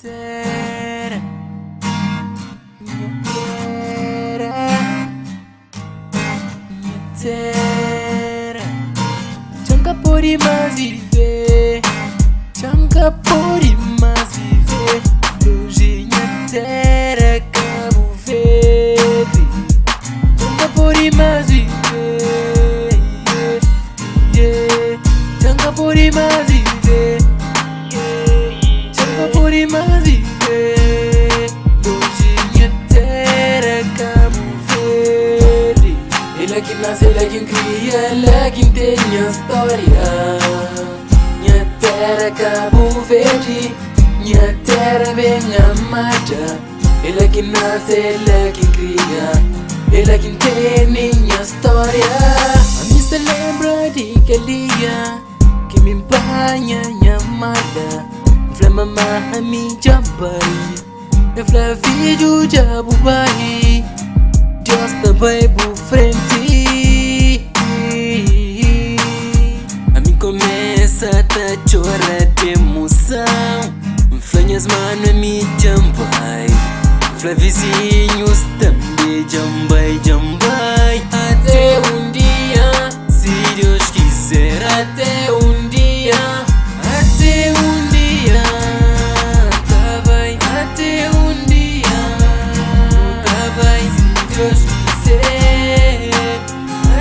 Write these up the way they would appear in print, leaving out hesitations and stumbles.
Terra, minha terra, Chanka pode mais viver, Chanka pode mais viver. Hoje minha terra, Cabo Verde, Chanka pode mais viver, Chanka pode mais viver, Chanka pode mais viver. Hoje minha terra, Cabo Verde. Ele é que nasce, ele é quem cria, ele é quem tem a história. Minha terra, Cabo Verde, minha terra bem amada. Ele é que nasce, ele é quem cria, ele é quem tem minha história. A mim se lembra de aquele dia que me banha minha amada. Flama a mim jambai, eu flava vídeo de abubai. Just a Bible frente. A mim começa a chorar de emoção. Flanhas mano a mim jambai, fla vizinhos também jambai, jambai. Até dia, se Deus quiser, até dia, até dia, tá bem, até dia, tá bem, se Deus quiser,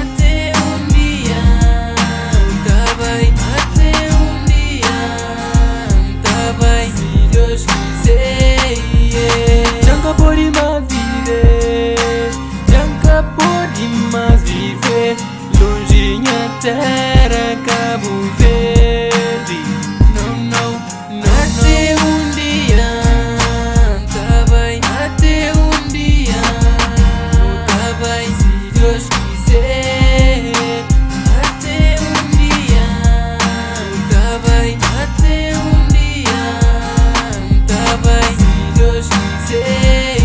até dia, tá bem, até dia, tá bem, se Deus quiser. Chanka pode mais viver, Chanka pode mais viver. Longe minha terra, Cabo Verde. Não, não, não. Até dia, tá bem, até dia, tá bem, se Deus quiser. Até dia, tá bem, até dia, tá bem, se Deus quiser.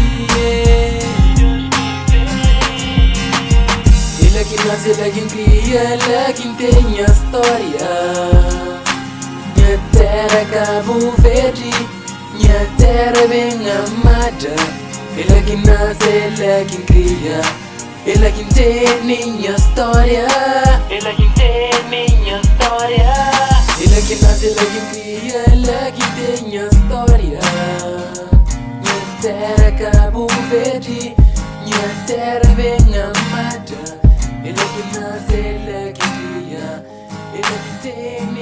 Ele é quem nasce, ele é quem cria, ele é quem tem a história. Minha terra, Cabo Verde, minha terra bem amada. Ele é quem nasce, ele é quem cria, ele é quem tem minha história. Ele é quem tem minha história. Ele é quem nasce, ele é quem cria, ele é quem tem a história. Minha terra, Cabo Verde, minha terra bem amada. Ele é quem nasce, ele é quem cria, ele é quem tem